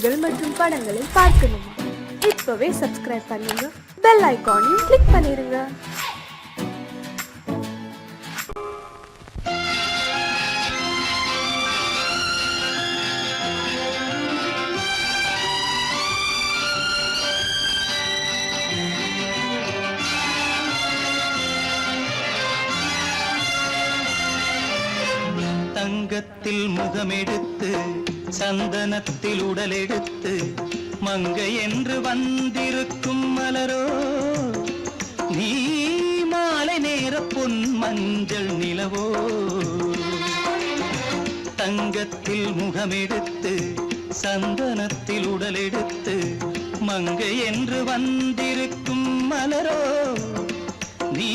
பாடல்கள் மற்றும் படங்களை பார்க்கணுமா? இப்பவே சப்ஸ்கிரைப் பண்ணுங்க, பெல் ஐகானையும் கிளிக் பண்ணிருங்க. தங்கத்தில் முகமெடுத்து சந்தனத்தில் உடலெடுத்து மங்கை என்று வந்திருக்கும் மலரோ, நீ மாலை நேர பொன் மஞ்சள் நிலவோ. தங்கத்தில் முகமெடுத்து சந்தனத்தில் உடலெடுத்து மங்கை என்று வந்திருக்கும் மலரோ, நீ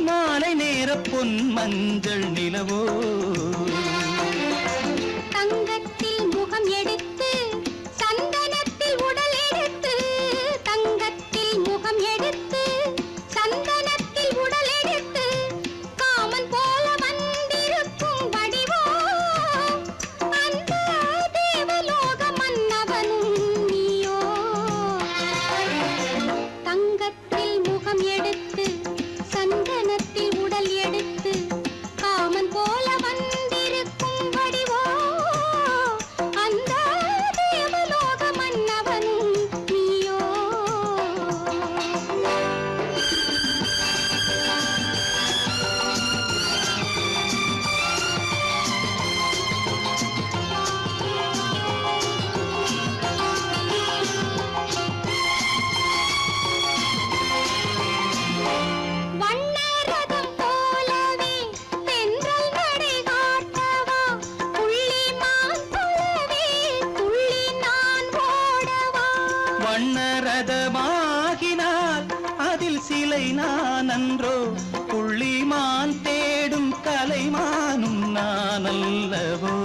மாலை நேர பொன் மஞ்சள் நிலவோ. தங்கத்தில் முகம் எடுத்து சந்தனத்தில் உடல் எடுத்து, தங்கத்தில் முகம் எடுத்து சந்தனத்தில் உடல் எடுத்து காமன் போல வந்திருக்கும் வடிவோ, அந்த தேவலோக மன்னவனும் நீயோ. தங்கத்தில் முகம் எடுத்து சந்தனத்தில் உடல் எடுத்து காமன் போல வந்திருக்கும் வடிவோ, அந்த தேவலோக மன்னவனும் நீயோ. வண்ணரதம் போலவே தென்றல் நடை காட்டவா, புள்ளிமான் போலவே துள்ளி நான் ஓடவா. வண்ணரதமாகினால் அதில் சிலை நான் அன்றோ, புள்ளிமான் தேடும் கலைமானும் நான் அல்லவோ.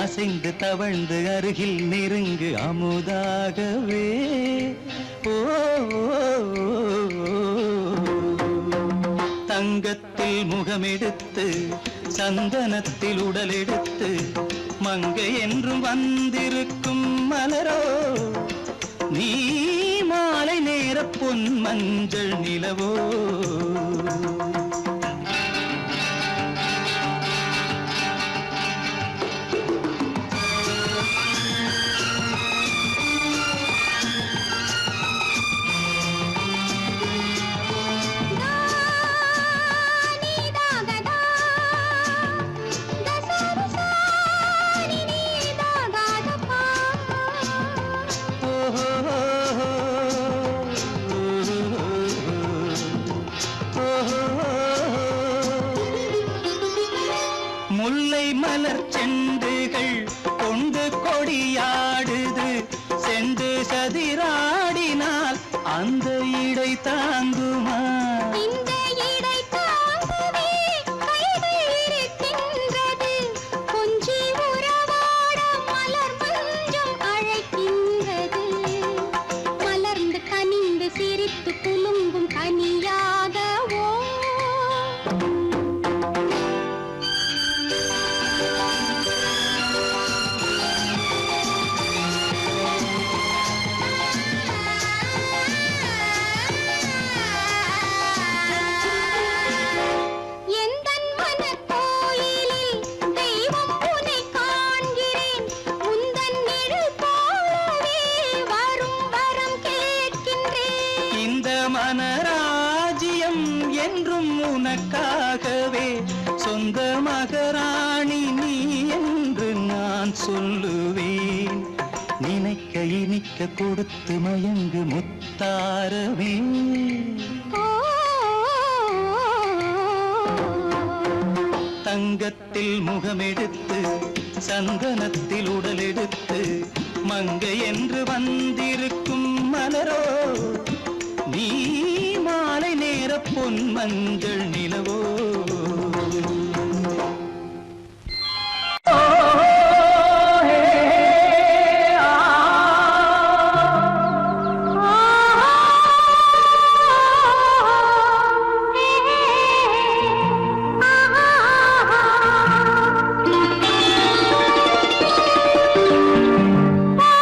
அசைந்து தவழ்ந்து அருகில் நெருங்கு அமுதாகவே. ஓ, தங்கத்தில் முகமெடுத்து சந்தனத்தில் உடலெடுத்து மங்கை என்றும் வந்திருக்கும் மலரோ, நீ மாலை நேர பொன் மஞ்சள் நிலவோ. முல்லை மலர் செண்டுகள் கொண்டு கொடியாடுது, செண்டு சதிராடினால் அந்த இடை தாங்குமா? இந்த இடை தாங்கவே கைகள் இருக்கின்றது, கொஞ்சி உறவாட மலர் மஞ்சம் அழைக்கின்றது. மலர்ந்து கனிந்து சிரித்து குலுங்கும் கனியாகவோ. எந்தன் மனக்கோயிலில் தெய்வம் உன்னை காண்கிறேன், உந்தன் நிழல் போலவே வரும் வரம் கேட்கின்றேன். இந்த மனராஜ்யம் என்றும் உனக்காகவே, சொந்த மகராணி நீ என்று நான் சொல்லுவேன். நினைக்க இனிக்க கொடுத்து மயங்கு முத்தாரவே. தங்கத்தில் முகமெடுத்து சந்தனத்தில் உடலெடுத்து மங்கை என்று வந்திருக்கும் மலரோ, நீ மாலை நேர பொன் மஞ்சள் நிலவோ. ஆ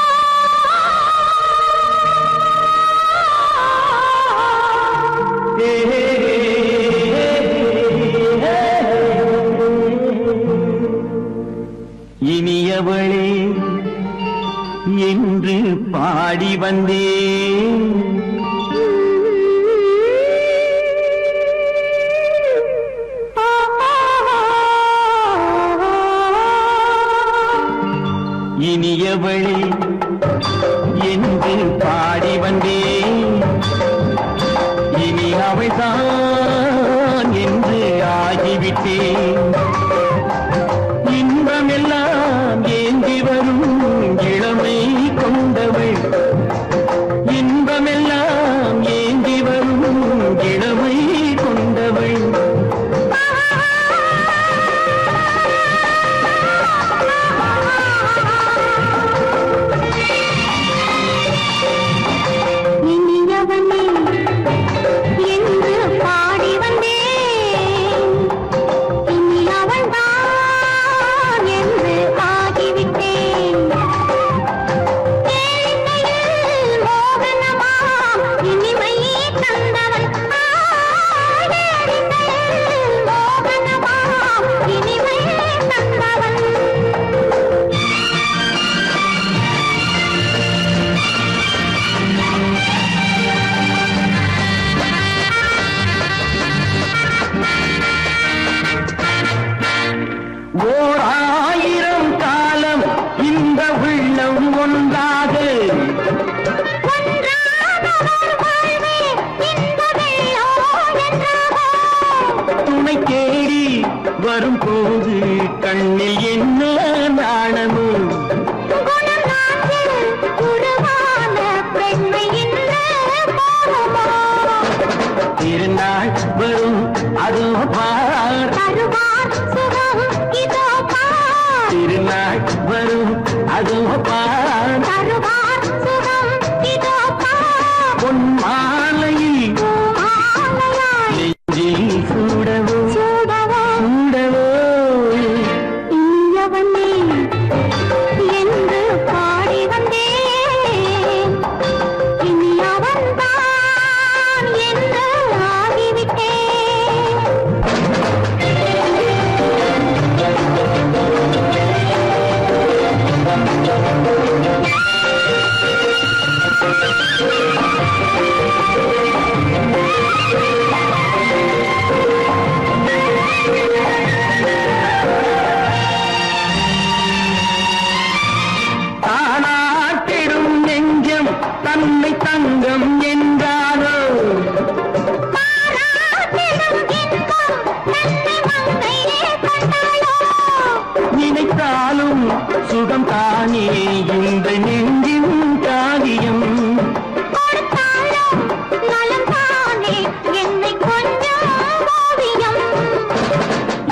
என்று பாடி வந்தேன். இனியவளே என்று பாடி வந்தேன். இனி அவள்தான் என்று ஆகிவிட்டேன். இன்பமெல்லாம் ஏந்தி வரும் இளமை கொண்டவள். இன்பமெல்லாம் ஏந்தி வரும் இளமை கொண்டவள். வரும்போது கண்ணில் என்ன நாணமோ திருநாள் வரும் அதோ பார். திருநாள் வரும் அதோ பார். பொன் மாலையில் நெஞ்சில் சூடவோ தன்னை தங்கம் என்றாரோ நினைத்தாலும் சுகம் தானே இந்த நெஞ்சின் காரியம்.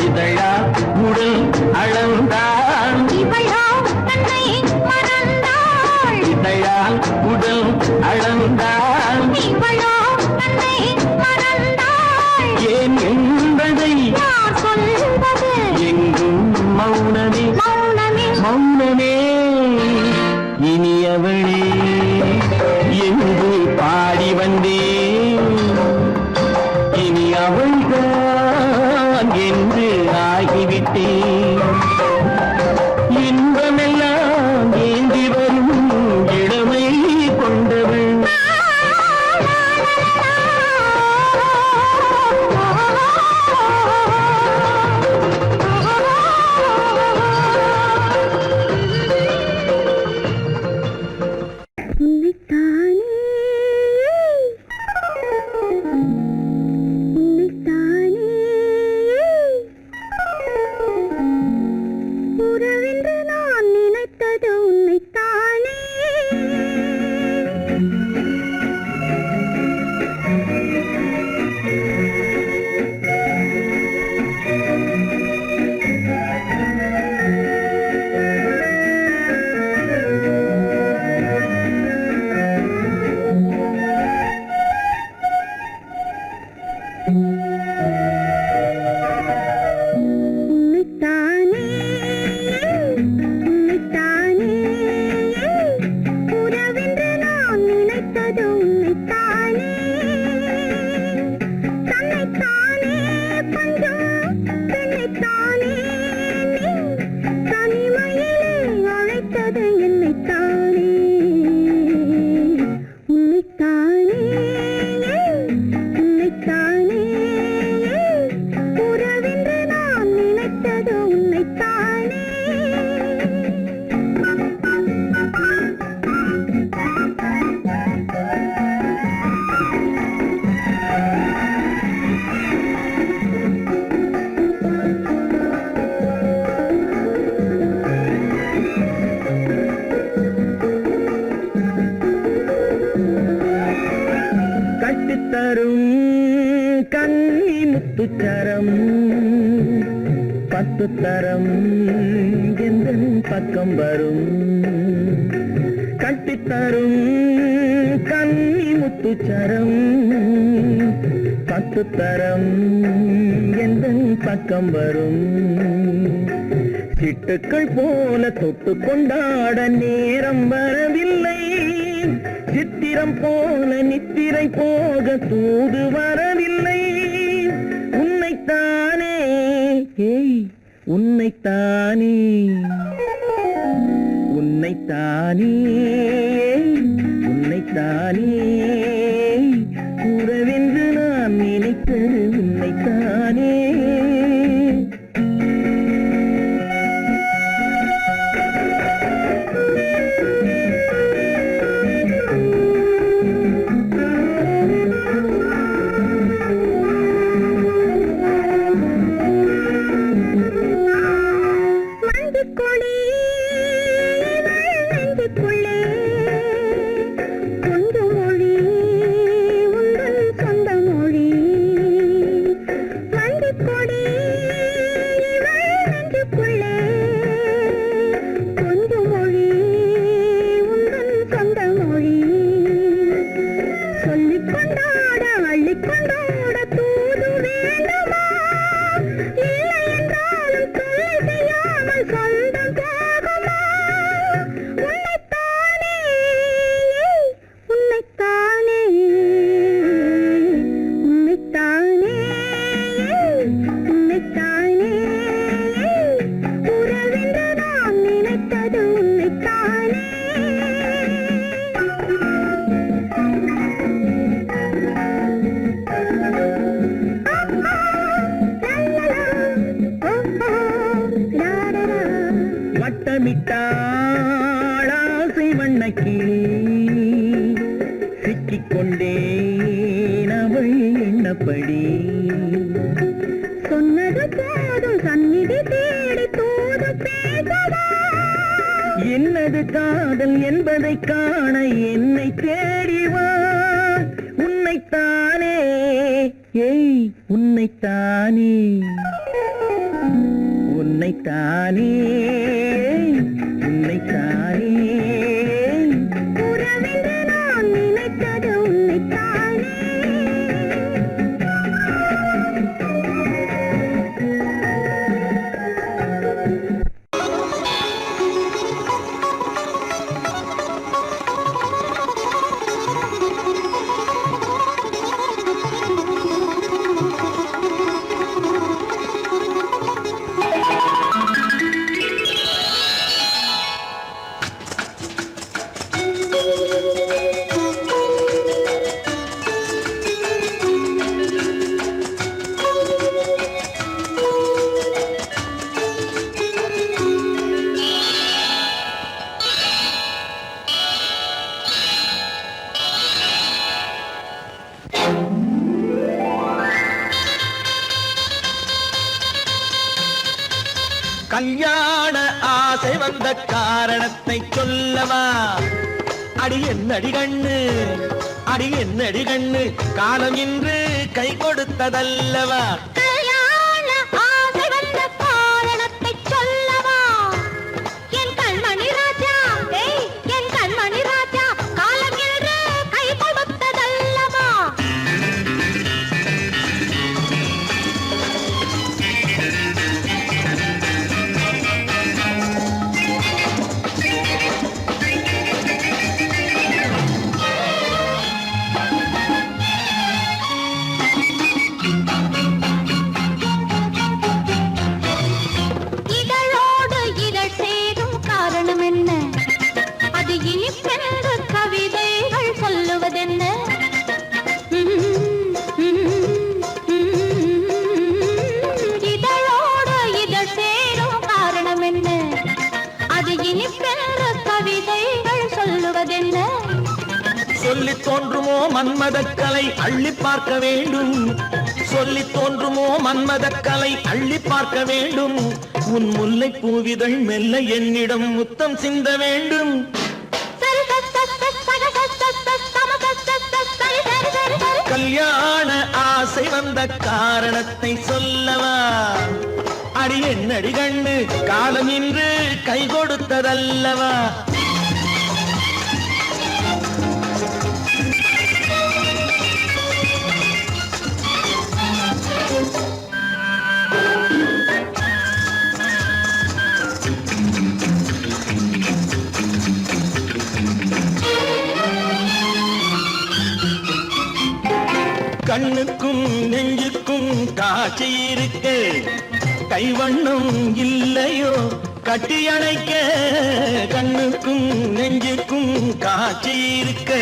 இதழா உடல் அளந்தாள். இதழால் உடல் அளந்தாள். ஏன் என்பதை எங்கும் மௌனமே மௌனமே. இனியவளே என்று பாடி வந்தேன். இனி அவள்தான் என்று ஆகிவிட்டேன். இன்பமெல்லாம் ஏந்தி வரும் இளமை கொண்டவள். உன்னைத்தானே முத்துத்தரம் எந்தன் பக்கம் வரும் கட்டித்தரும் கன்னி முத்துச்சரம் பத்துத்தரம் எந்தன் பக்கம் வரும் சிட்டுக்கள் போல தொட்டு கொண்டாட நேரம் வரவில்லை சித்திரம் போல நித்திரை போக தூது வரவில்லை உன்னைத்தானே ஏய் உன்னைத்தானே உன்னைத்தானே உன்னைத்தானே கூறவென்று நான் நினைத்தது உன்னைத்தானே வட்டமிட்டாளாசை வண்ணக்கிளி சிக்கிக்கொண்டேன் அவள் எண்ணப்படி சொன்னது போதும் சந்நிதி தேடி தூது பேசவா என்னது காதல் என்பதை காண என்னை தேடிவா உன்னைத்தானே ஏய் உன்னைத்தானே உன்னைத்தானே உன்னைத்தானே உறவென்று நான் நினைத்தது உன்னைத்தானே கல்யாண ஆசை வந்த காரணத்தை சொல்லவா அடி என்னடி கண்ணு அடி என்னடி கண்ணு காலம் இன்று கை கொடுத்ததல்லவா கல்யாண ஆசை வந்த காரணத்தை சொல்லவா என் கண்மணி ராஜா என் கண்மணி ராஜா காலம் என்று கை கொடுத்ததல்லவா சொல்லி தோன்றுமோ மன்மதக்கலை அள்ளி பார்க்க வேண்டும் சொல்லி தோன்றுமோ மன்மதக்கலை அள்ளி பார்க்க வேண்டும் உன் முல்லை பூவிதழ் மெல்ல என்னிடம் முத்தம் சிந்த வேண்டும் கல்யாண ஆசை வந்த காரணத்தை சொல்லவா அடி என்னடி கண்ணு காலம் இன்று கை கொடுத்ததல்லவா கண்ணுக்கும் நெஞ்சுக்கும் காட்சி இருக்கு கைவண்ணம் இல்லையோ கட்டி அணைக்க கண்ணுக்கும் நெஞ்சுக்கும் காட்சி இருக்கு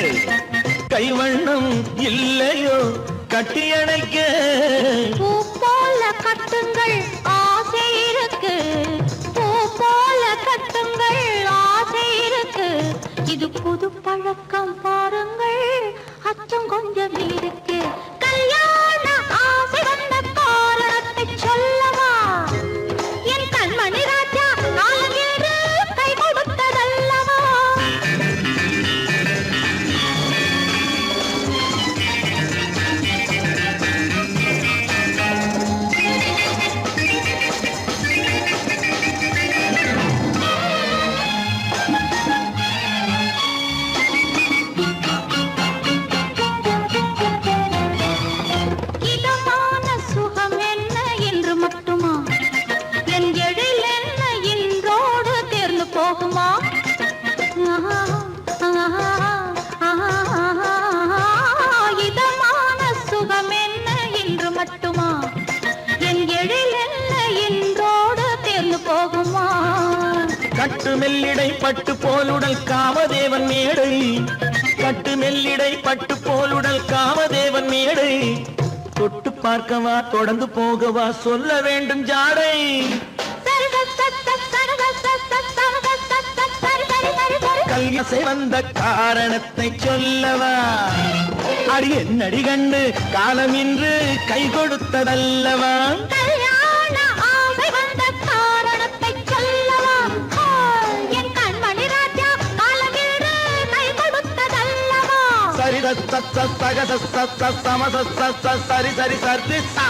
கைவண்ணம் இல்லையோ கட்டி அணைக்க பூ போல கட்டுங்கள் ஆசை இருக்கு பூ போல கட்டுங்கள் ஆசை இருக்கு இது புது பழக்கம் பாருங்கள் அச்சம் கொஞ்சம் இருக்கு கல்யாண ஆசை வந்த காரணத்தை சொல்லவா என் கண்மணி ராஜா நாளேறு கை கொடுத்ததல்லவா இதமான சுகம் என்ன என்று மட்டுமா என் எழில் என்ன இன்றோடு தேர்ந்து போகுமா இதமான சுகம் என்ன என்று மட்டுமா என் எழில் என்ன இன்றோடு தேர்ந்து போகுமா கட்டு மெல்லிடை பட்டு போலுடல் காமதேவன் மேடை கட்டு மெல்லிடை பட்டு போலுடல் காமதேவன் மேடை தொட்டு பார்க்கவா தொடர்ந்து போகவா சொல்ல வேண்டும் ஜாடை கல்யாசை வந்த காரணத்தை சொல்லவா அடி என்னடி கண்டு காலம் இன்று கை கொடுத்ததல்லவா கல்யாண ஆசை வந்த காரணத்தை சொல்லவா என் கண்மணி ராஜா காலமேடு கை கொடுத்ததல்லவா சரி சக சம சரி சரி சரி சா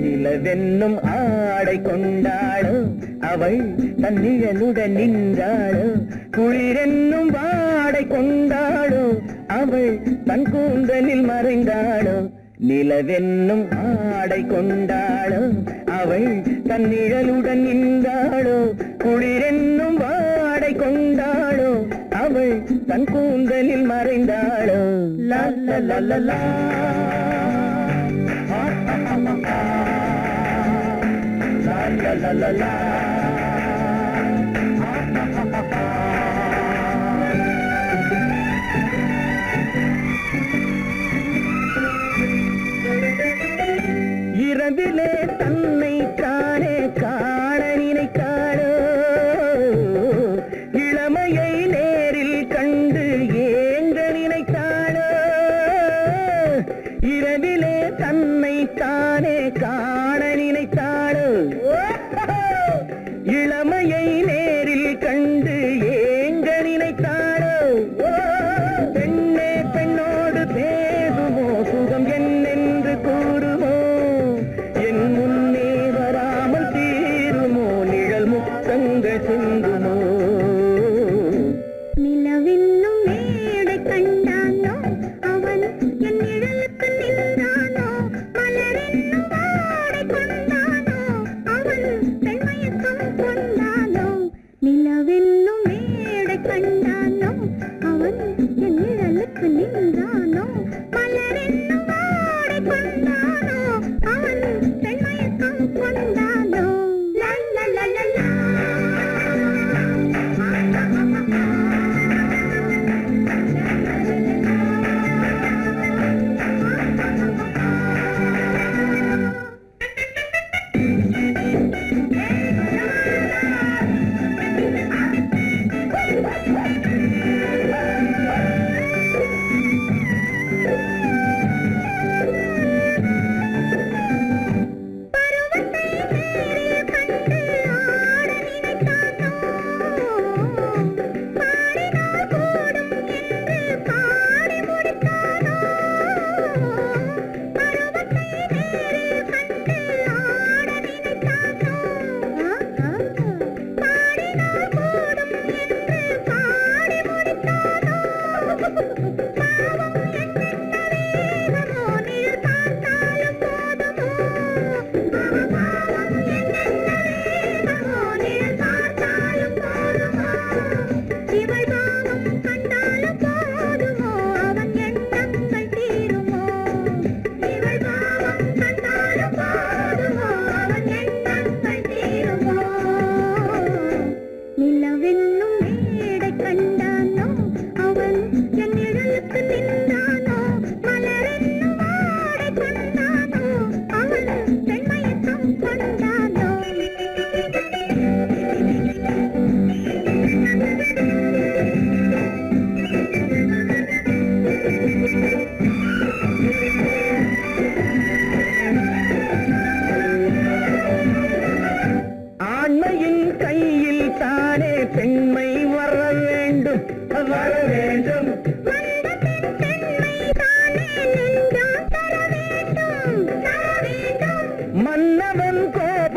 நிலவென்னும் ஆடை கொண்டாளோ அவள் தன்னிழலுடன் நின்றாளோ குளிரென்னும் வாடை கொண்டாளோ அவள் தன் கூந்தலில் மறைந்தாளோ நிலவென்னும் ஆடை கொண்டாளோ அவள் தன் நிழலுடன் நின்றாளோ குளிரென்னும் வாடை கொண்டாளோ அவள் தன் கூந்தலில் மறைந்தாளோ லா லா லா லா லா la la la la இரவிலே தன்னை காணே காண நினைக்காளோ இளமையை நேரில் கண்டு ஏங்க நினைத்தாளோ இரவிலே தன்னை தானே காண நினைத்தாளோ இளமையை நேரில் கண்டு ஏங்க நினைத்தாளோ பெண்ணே பெண்ணோடு பேசுமோ சுகம் என்னென்று கூறுமோ என் முன்னே வராமல் தீருமோ நிழல் முத்தங்கள் சிந்துமோ நிலவென்னும் மேடை கண்டானோ அவன் என் நிழலுக்கு நின்றானோ மலரென்னும் வாடை கொண்டானோ அவன் பெண்மயக்கம் கொண்டானோ நிலவென்னும் மேடை கண்டானோ அவன் என் நிழலுக்கு நின்றானோ மலரென்னும் வாடை கொண்டானோ அவன் பெண்மயக்கம் கொண்டானோ லா லா லா லா லா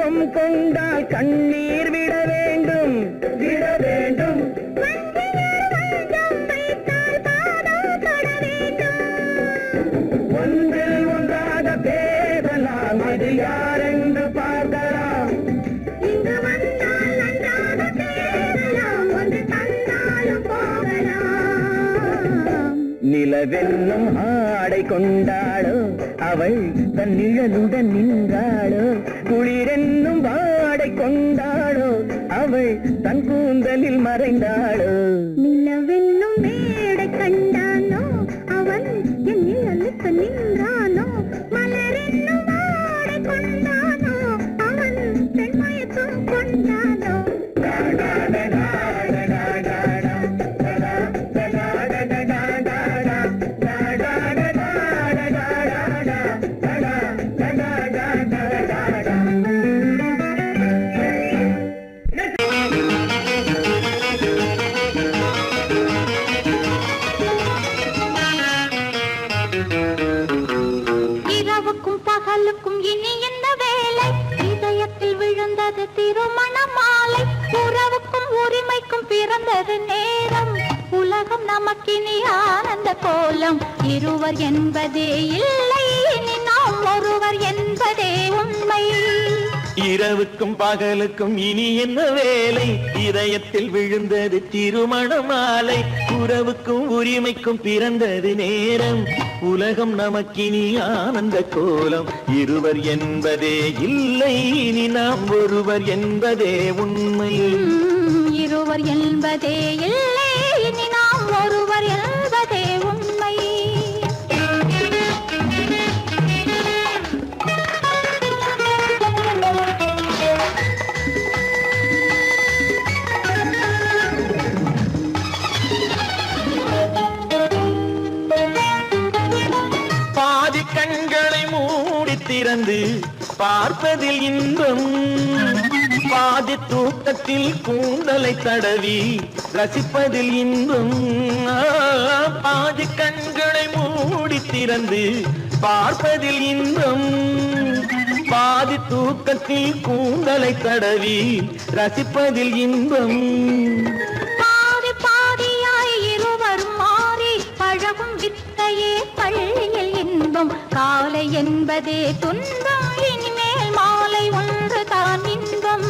கோபம் கொண்டால் கண்ணீர் விட வேண்டும் விட வேண்டும். ஒன்றில் ஒன்றாக பேசலாம், அது யாரென்று பார்க்கலாம். இங்கு வந்தால் நன்றாக பேசலாம், ஒன்று தந்தாலும் போகலாம். நிலவென்னும் ஆடை கொண்டாளோ அவள் தன் நிழலுடன் நின்றாளோ, குளிரென்னும் வாடை கொண்டாளோ அவள் தன் கூந்தலில் மறைந்தாளோ. நிலவென்னும் மேடை கண்டானோ அவன் என் நிழலுக்கு நின்றானோ, மலரென்னும் வாடை கொண்டானோ அவன் பெண்மயக்கம் கொண்டானோ. இரவுக்கும் பகலுக்கும் இனி என்ன வேலை, இதயத்தில் விழுந்தது திருமண மாலை. உறவுக்கும் உரிமைக்கும் பிறந்தது நேரம், உலகம் நமக்கினி ஆனந்த கோலம். இருவர் என்பதே இல்லை, இனி நாம் ஒருவர் என்பதே உண்மை. இரவுக்கும் பகலுக்கும் இனி என்ன வேலை, இதயத்தில் விழுந்தது திருமண மாலை. உறவுக்கும் உரிமைக்கும் பிறந்தது நேரம், உலகம் நமக்கினி ஆனந்த கோலம். இருவர் என்பதே இல்லை, இனி நாம் ஒருவர் என்பதே உண்மை. இருவர் என்பதே இல்லை, இனி நாம் ஒருவர் என்பதே உண்மை. பாதி கண்களை மூடி திறந்து பார்ப்பதில் இன்பம், பாதி தூக்கத்தில் கூந்தலை தடவி ரசிப்பதில் இன்பம். பாதி கண்களை மூடி திறந்து பார்ப்பதில் இன்பம், பாதி தூக்கத்தில் கூந்தலை தடவி ரசிப்பதில் இன்பம். பாதி பாதியாய் இருவர் மாறி பழகும் வித்தையே பள்ளியில் இன்பம். காலை என்பதே துன்பம், இனிமேல் மாலை ஒன்று தான் இன்பம்.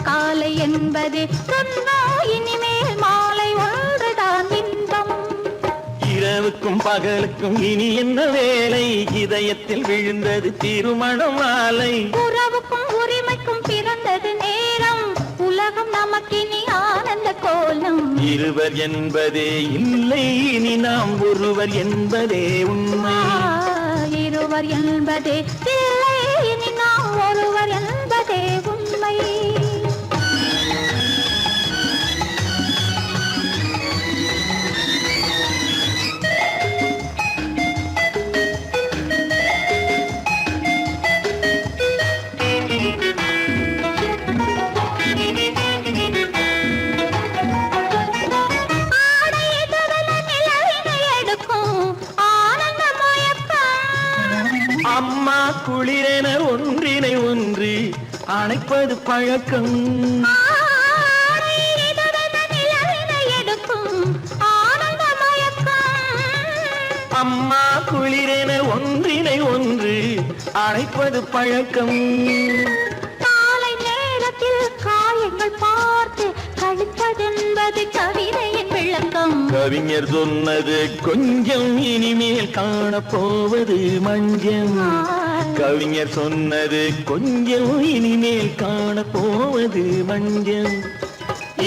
காலை என்பதே துன்பம், இனிமேல் மாலை ஒன்று தான் இன்பம். இரவுக்கும் பகலுக்கும் இனி என்ன வேலை, இதயத்தில் விழுந்தது திருமண மாலை. உறவுக்கும் உரிமைக்கும் பிறந்தது நேரம், உலகம் நமக்கினி ஆனந்த கோலம். இருவர் என்பதே இல்லை, இனி நாம் ஒருவர் என்பதே உண்மை. இருவர் என்பதே இல்லை, இனி நாம் ஒருவர் என்பதே உண்மை. அம்மா குளிரென ஒன்றினை ஒன்று அணைப்பது பழக்கம். அம்மா குளிரென ஒன்றினை ஒன்று அணைப்பது பழக்கம். காலை நேரத்தில் காயங்கள் பார்த்து கழிப்பதென்பது கவிதையின் விளக்கம். கவிஞர் சொன்னது கொஞ்சம், இனிமேல் காணப்போவது மஞ்சம். கவிஞர் சொன்னது கொஞ்சம், இனிமேல் காணப்போவது மஞ்சம்.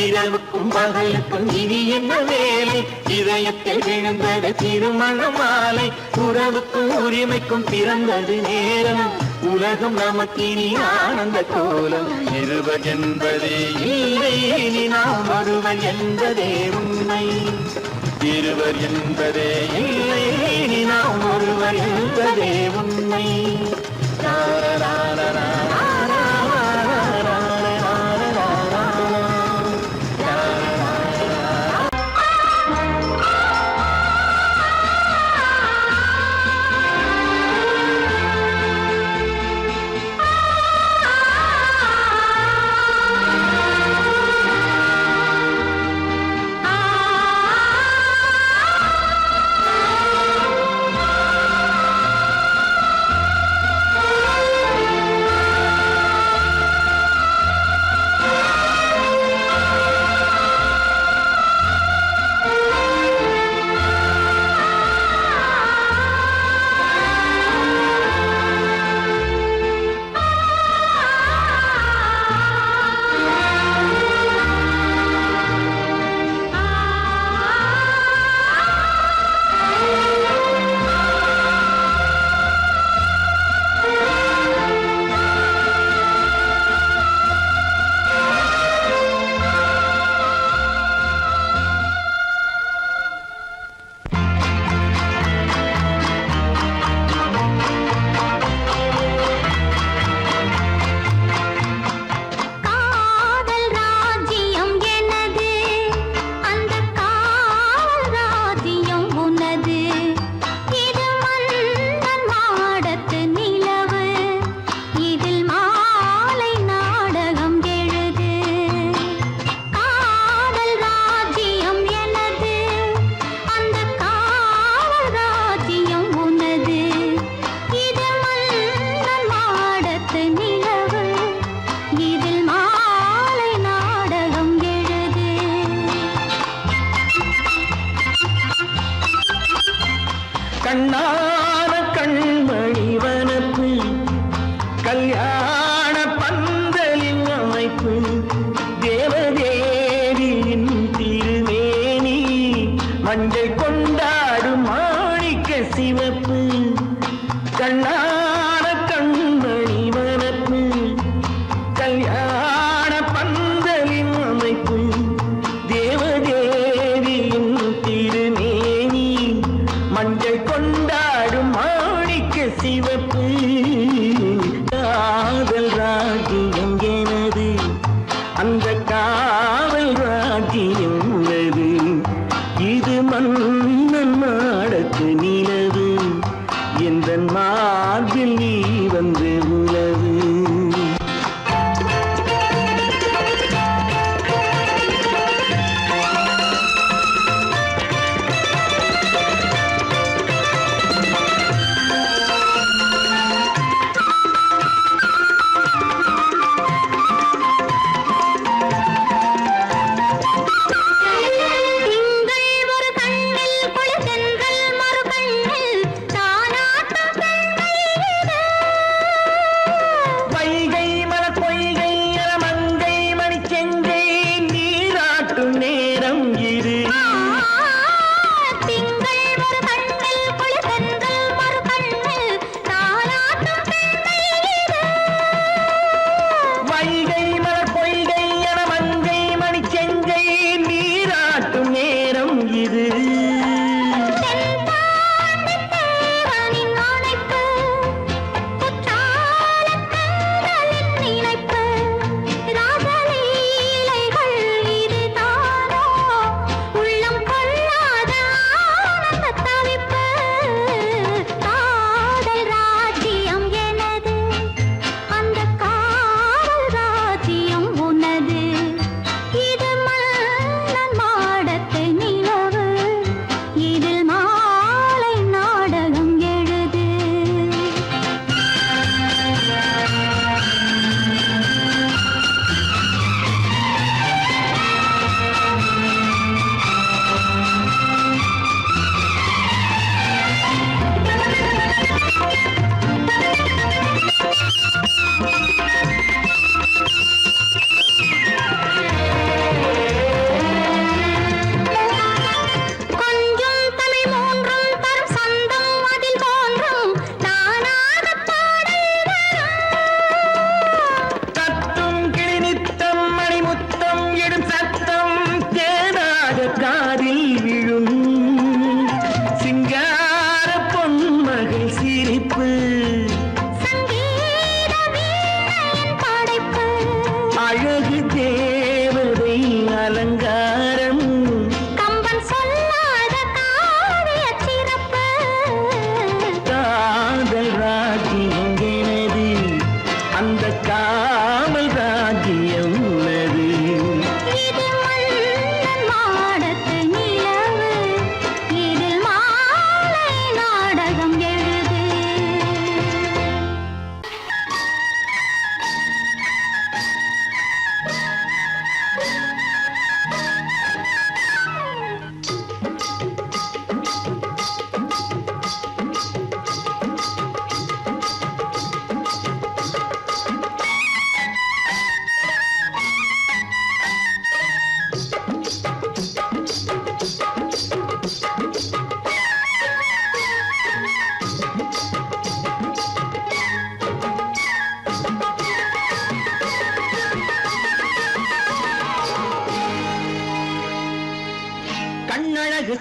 இரவுக்கும் பகலுக்கும் இனி என்ன வேலை, இதயத்தில் விழுந்தது திருமண மாலை. உறவுக்கும் உரிமைக்கும் பிறந்தது நேரம், உலகம் நமக்கினி ஆனந்த கோலம். இருவர் என்பதே இல்லை, இனி நாம் ஒருவர் என்பதே உண்மை. இருவர் என்பதே இல்லை, இனி நாம் ஒருவர் என்பதே உண்மை. வந்து உலவு.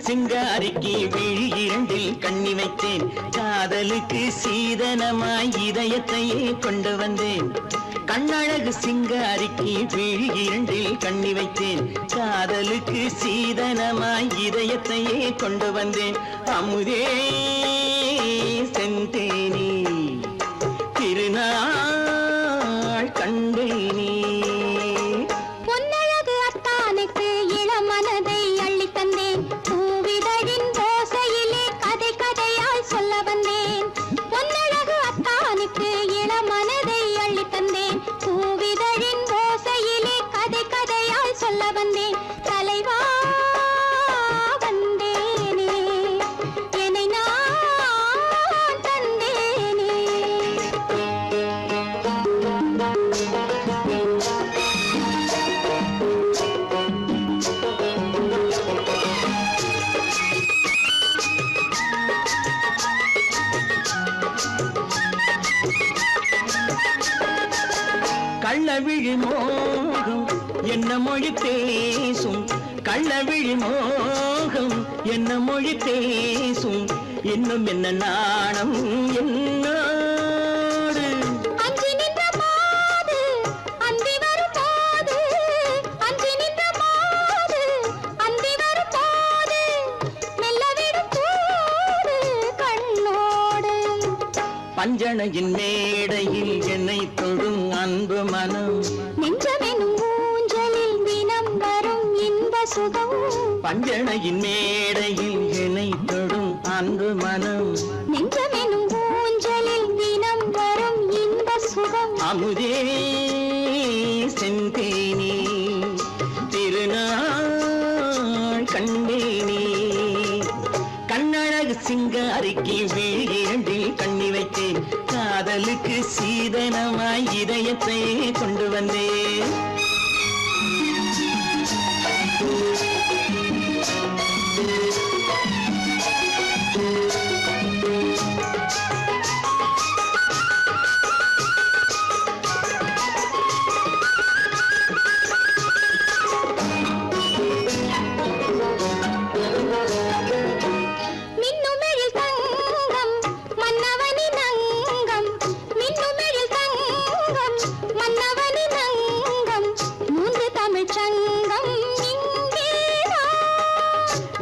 சிங்காரிக்கு விழி இரண்டில் கண்ணி வைத்தேன், காதலுக்கு சீதனமாய் இதயத்தையே கொண்டு வந்தேன். கண்ணழகு சிங்காரிக்கு விழி இரண்டில் கண்ணி வைத்தேன், காதலுக்கு சீதனமாய் இதயத்தையே கொண்டு வந்தேன். அமுதே செந்தேனே திருநாள் கண்டேனே. கள்ளவிழி மோகம் என்ன மொழி பேசும், கள்ளவிழி மோகம் என்ன மொழி பேசும், இன்னும் என்ன நாணம் என்னோடு. அஞ்சி நின்ற மாது அந்தி வரும் போது, அஞ்சி நின்ற மாது அந்தி வரும் போது, மெல்ல விடும் போது கண்ணோடு. அஞ்சனையின் மேடையில் என்னை தொழும் அன்பு மனம் நெஞ்சமெனும் ஊஞ்சலில் தினம் வரும் இன்ப சுகம் பஞ்சனையின் மேடையில் என்னை தொழும் அன்பு மனம் நெஞ்சமெனும் ஊஞ்சலில் தினம் வரும் இன்ப சுகம் அமுதே செந்தேனே திருநாள் கண்டேனே கண்ணழகு சிங்காரிக்கு விழியண்டில் கண்ணி வைத்தேன் காதலுக்கு சீதனமாய் இதயத்தை கொண்டு வந்தேன்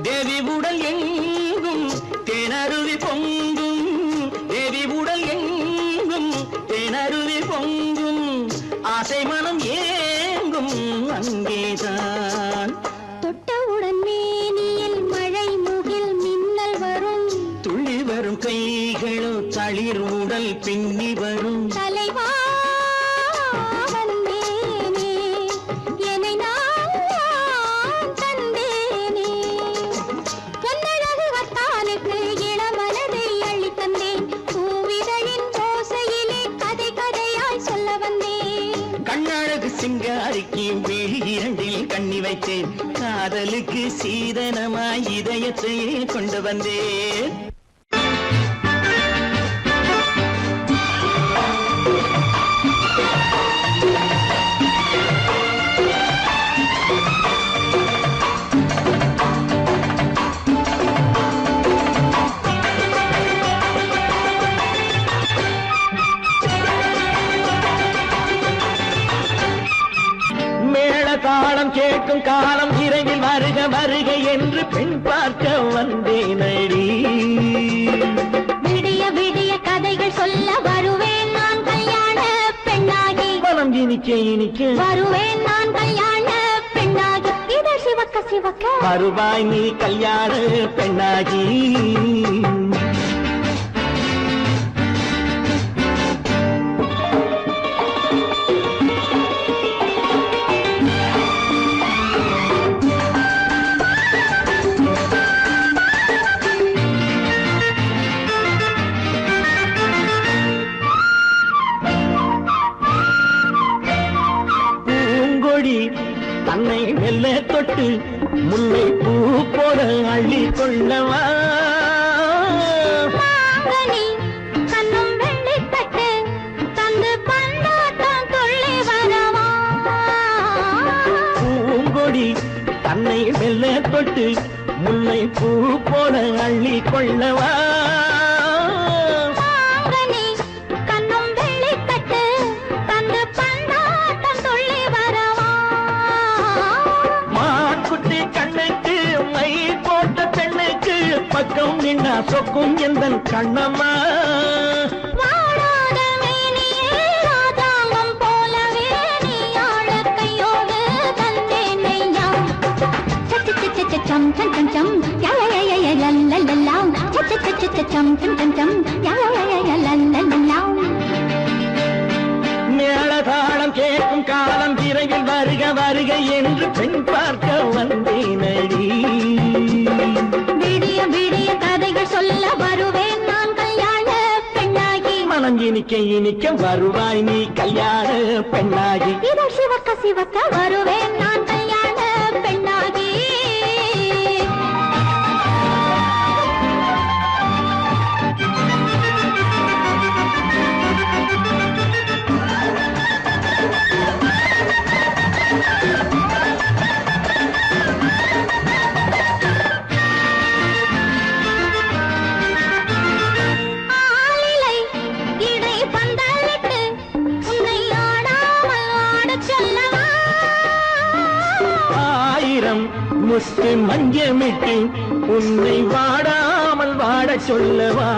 தேவி உடல் எங்கும் தேனருவி பொங்கும் தேவி உடல் எங்கும் தேனருவி பொங்கும் ஆசை மனம் ஏங்கும் அங்கேதான் தொட்டவுடன் மேனியில் மழை முகில் மின்னல் வரும் துள்ளி வரும் கைகளோ தளிர் உடல் பின்னி வரும் தலைவா சிங்காரிக்கு விழி இரண்டில் கண்ணி வைத்தேன் காதலுக்கு சீதனமாய் இதயத்தை கொண்டு வந்தேன் தாளம் கேட்கும் காலம் இரவில் வருக வருக என்று பெண் பார்க்க வந்தேனடி விடிய விடிய கதைகள் சொல்ல வருவேன் நான் கல்யாண பெண்ணாகி மனம் இனிக்க இனிக்க வருவேன் நான் கல்யாண பெண்ணாகி இதை சிவக்க சிவக்க வருவாய் நீ கல்யாண பெண்ணாகி தன்னை மெல்ல தொட்டு முல்லை பூ போல அள்ளி கொள்ளவா கண்ணும் வெள்ளி தட்டு தந்து பந்தாட்டம் துள்ளி வரவா பூங்கொடி தன்னை மெல்ல தொட்டு முல்லை பூ போல அள்ளி கொள்ளவா பக்கம் நின்னா சொக்கும் எந்தன் கண்ணம்மா வாழாத மேனியே ராஜாங்கம் போலவே நீ ஆழ கையோடு தந்தேன் நெய்யா சச்ச சச்ச சம் சம் சம் சம் யா யா யா யா லல்லல்லா சச்ச சச்ச சம் சம் சம் சம் யா யா யா லல்லல்லா மேளதாளம் கேட்கும் காலம் விரைவில் வருக வருக என்று பெண் பார்க்க வந்தேனடி விடிய விடிய கதைகள் சொல்ல வருவேன் நான் கல்யாண பெண்ணாகி மனம் இனிக்க இனிக்க வருவாய் நீ கல்யாண பெண்ணாகி இதை சிவக்க சிவக்க வருவேன் நான் கல்யாண பெண்ணாகி முத்து மஞ்சமிட்டு உன்னை வாடாமல் வாட சொல்லவா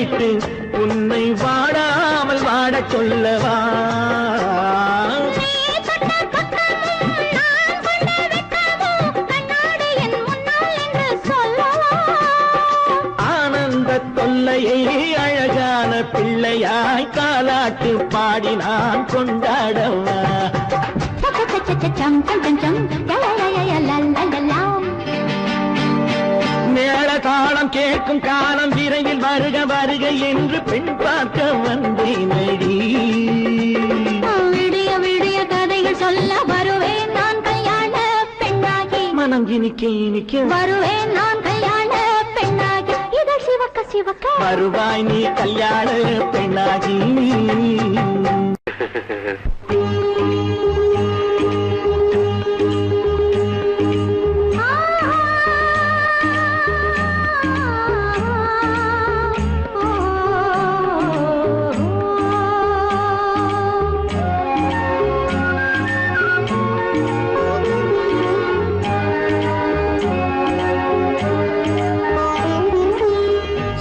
வைத்து உன்னை வாடாமல் வாடச் சொல்லவா? ஆனந்த தொல்லையை அழகான பிள்ளையாய் காலாட்டு பாடி நான் கொண்டாடவா? மேள தாளம் கேட்கும் காலம் விரைவில் வருக வருக என்று பெண் பார்க்க வந்தேனடி. விடிய விடிய கதைகள் சொல்ல வருவேன் நான் கல்யாண பெண்ணாகி. மனம் இனிக்க இனிக்க வருவேன் நான் கல்யாண பெண்ணாகி. இதழ் சிவக்க சிவக்க வருவாய் நீ கல்யாண பெண்ணாகி.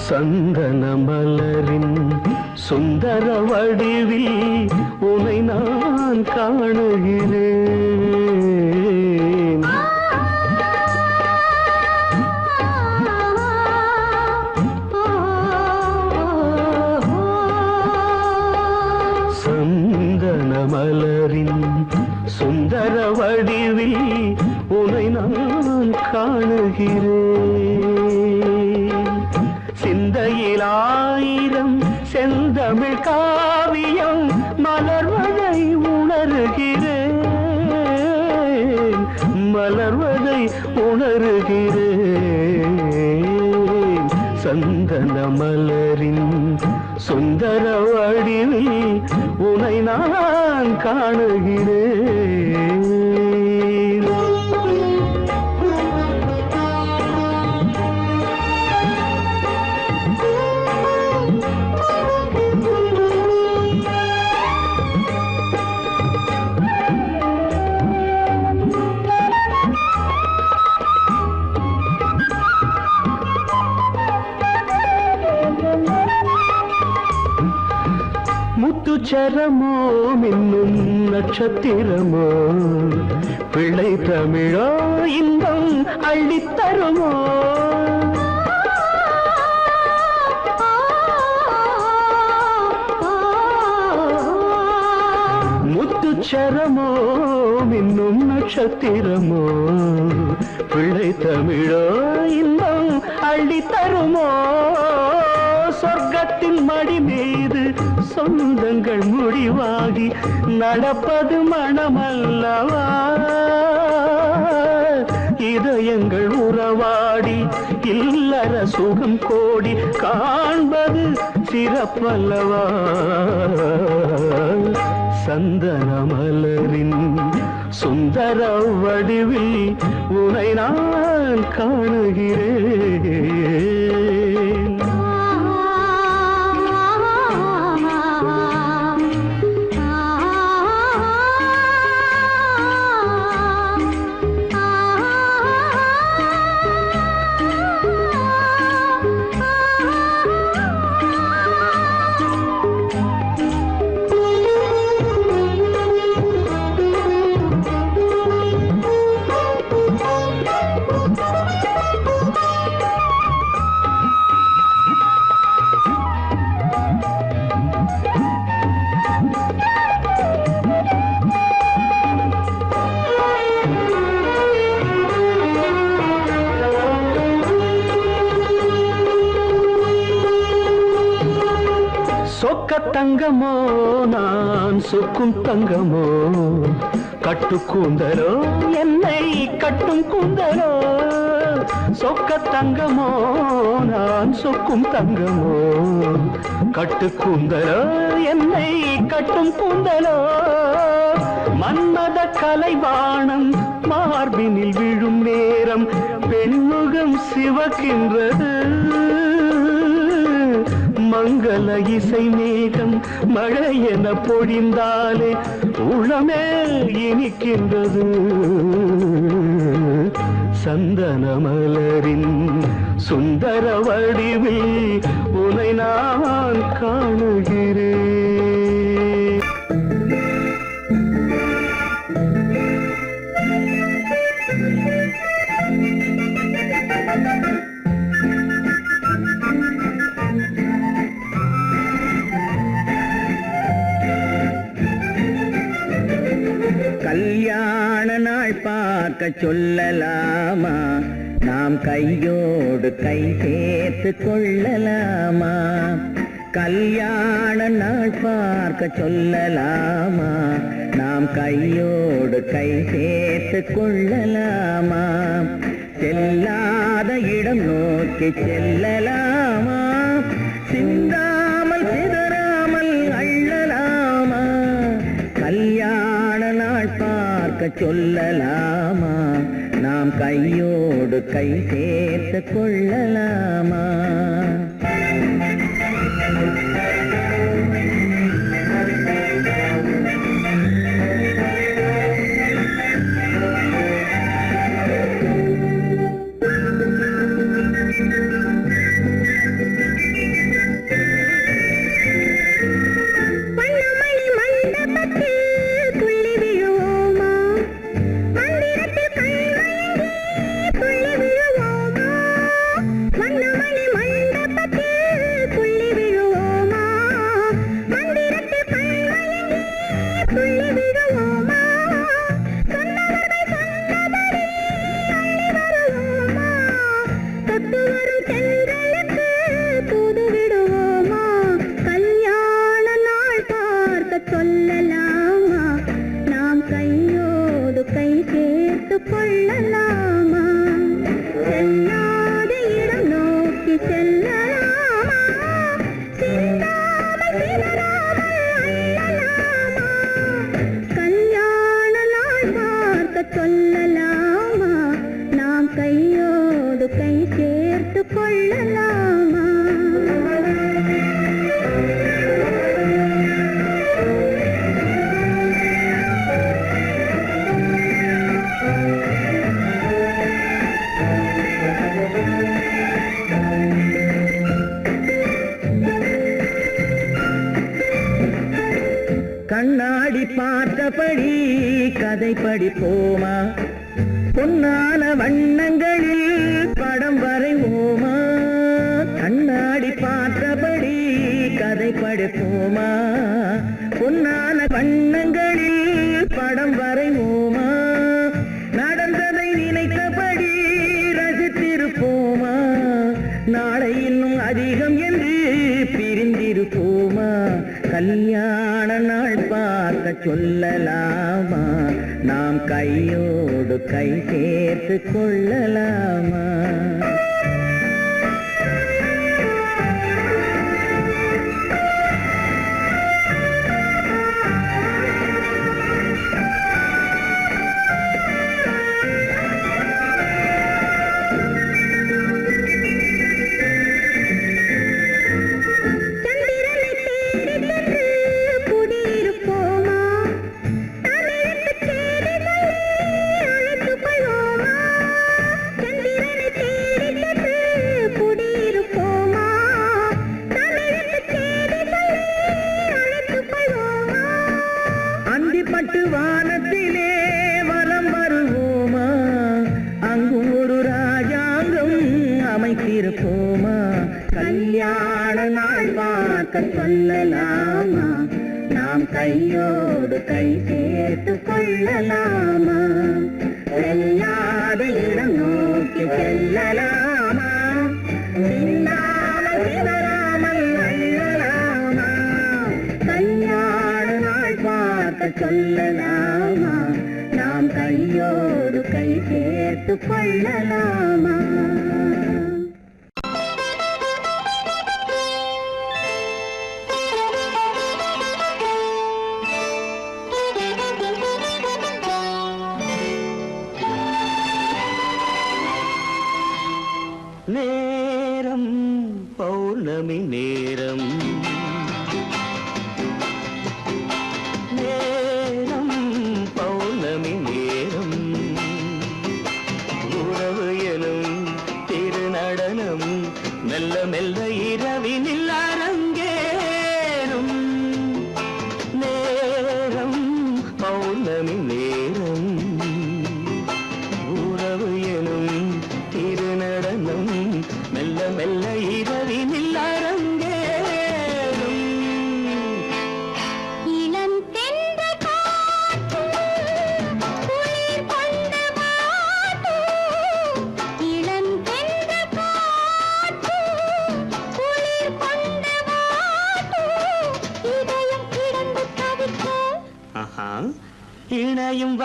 சந்தன மலரின் சுந்தர வடிவில் உனை நான் காணுகிறேன். சந்தன மலரின் சுந்தர வடிவில் உனை நான் காணுகிறேன். சிந்தையில் ஆயிரம் செந்தமிழ் காவியம் மலர்வதை உணர்கிறேன். மலர்வதை உணர்கிறேன். சந்தன மலரின் சுந்தர வடிவில் உனை நான் காணுகிறேன். முத்துச்சரமோ மின்னும் நட்சத்திரமோ பிள்ளை தமிழோ இன்பம் அள்ளித்தருமோ? முத்துச்சரமோ மின்னும் நட்சத்திரமோ பிள்ளை தமிழோ இன்பம் அள்ளித்தருமோ? சொர்க்கத்தின் மடி மீது சொந்தங்கள் முடிவாகி நடப்பது மனமல்லவா? இதயங்கள் உறவாடி இல்லற சுகம் கோடி காண்பது சிறப்பல்லவா? சந்தன மலரின் சுந்தர வடிவில் உனை நான் காணுகிறேன். சொக்க தங்கமோ நான் சொக்கும் தங்கமோ கட்டு கூந்தலோ என்னை கட்டும் கூந்தலோ? சொக்க தங்கமோ நான் சொக்கும் தங்கமோ கட்டு கூந்தலோ என்னை கட்டும் கூந்தலோ? மன்மத கலைவாணம் மார்பினில் விழும் நேரம் பெண்முகம் சிவக்கின்றது. மங்கள இசை மேகம் மழை என பொழிந்தாலே உளமே இனிக்கின்றது. சந்தன மலரின் சுந்தர வடிவில் உனை நான் காணுகிறேன். கல்யாண நாள் பார்க்க சொல்லலாமா, நாம் கையோடு கை சேர்த்து கொள்ளலாமா. கல்யாண நாள் பார்க்க சொல்லலாமா, நாம் கையோடு கை சேர்த்து கொள்ளலாமா. செல்லாத இடம் நோக்கி செல்லலாமா, சிந்தாமல் சிதறாமல் அள்ளலாமா. கல்யாண நாள் பார்க்க சொல்லலாமா, நாம் கையோடு கை சேர்த்து கொள்ளலாமா. கண்ணாடி பார்த்தபடி கதை படிப்போமா, பொன்னான வண்ணங்களில் படம் வரைவோமா. கண்ணாடி பார்த்தபடி கதை படிப்போமா, பொன்னான வண்ணங்களில் படம் வரைவோமா. நடந்ததை நினைத்தபடி ரசித்திருப்போமா, நாளை இன்னும் அதிகம் என்று பிரிந்திருப்போமா. கல்யாண நாள் பார்க்க சொல்லலாமா, நாம் கையோடு கை சேர்த்து கொள்ளலாமா. வானத்திலே வலம் வருவோமா, அங்கும் ஒரு ராஜாங்கம் அமைத்திருப்போமா. கல்யாண நாள் பார்க்க சொல்லலாமா, நாம் கையோடு கை சேர்த்து கொள்ளலாமா. செல்லாத இடம் நோக்கி செல்லலாமா, சிந்தாமல் சிதறாமல் அள்ளலாமா. கல்யாண நாள் பார்க்க சொல்லலாமா, நாம் கையோடு கை சேர்த்து கொள்ளலாமா. நேரம் பௌர்ணமி நேரம்,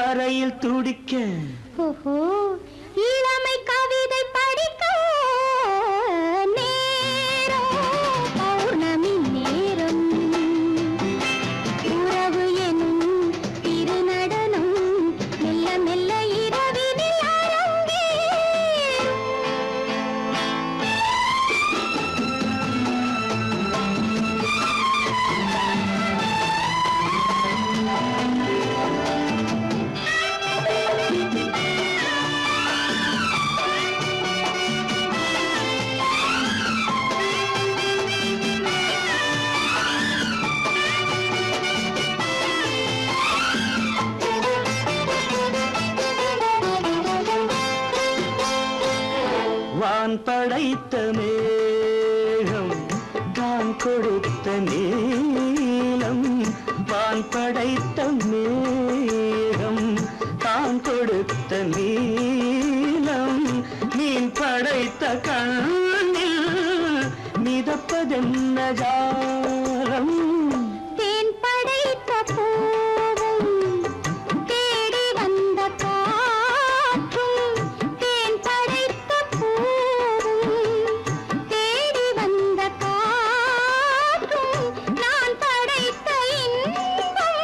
அறையில் துடிக்க ஓஹோ இளமை கவிதை படிக்க நேரம் பௌர்ணமி நேரம் உறவு எனும் திருநடனம் மெல்ல மெல்ல இரவினில் அரங்கேறும். வான் படைத்த மேகம் தான் கொடுத்த நீலம் வான் படைத்த மேகம் தான் கொடுத்த நீலம் மீன் படைத்த கண்ணில் மிதப்பதென்ன ஜாலம் தேன் படைத்த பூவும் தேடி வந்த காற்றும் தேன் படைத்த பூவும் தேடி வந்த காற்றும் நான் படைத்த இன்பம்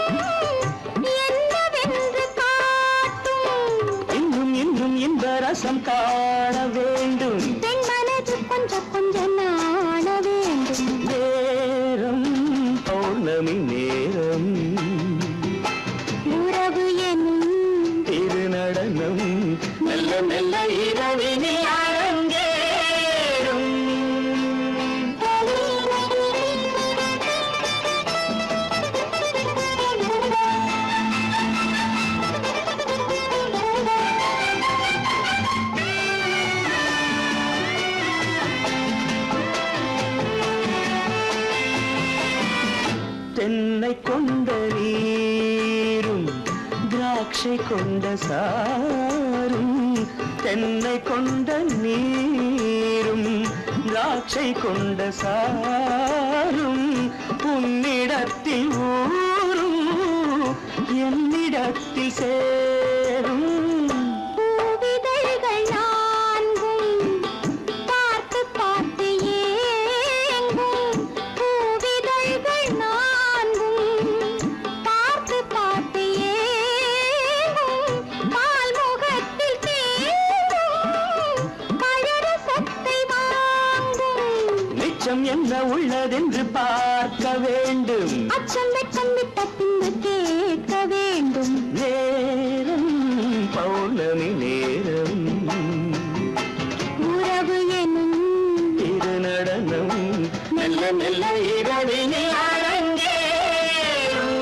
என்னவென்று காட்டும். இன்னும் இன்னும் இந்த ரசம் காண வேண்டும் பெண் மனது கொஞ்சம் கொஞ்சம் நாண வேண்டும். நேரம் பௌர்ணமி நேரம் உறவு எனும் திருநடனம் மெல்ல மெல்ல இரவினில் அரங்கேறும். தென்னை கொண்ட நீரும் திராட்சை கொண்ட சாரும் தென்னை கொண்ட நீரும் திராட்சை கொண்ட சாரும் உன்னிடத்தில் ஊரும் என்னிடத்தில் சேரும் பூவிதழ்கள் நான்கும் பார்த்து பார்த்து ஏங்கும். பூவிதழ்கள் நான்கும் பார்த்து பார்த்து ஏங்கும். பால்முகத்தில் தேங்கும் பழரசத்தை வாங்கும். நிச்சம் என்ன உள்ளதென்று பார்க்க வேண்டும் அச்சம் வெச்சம் விட்ட பின்பு கேட்க வேண்டும். நேரம் பௌர்ணமி நேரம் உறவு எனும் திருநடனம் மெல்ல மெல்ல இரவினில் அரங்கேறும்.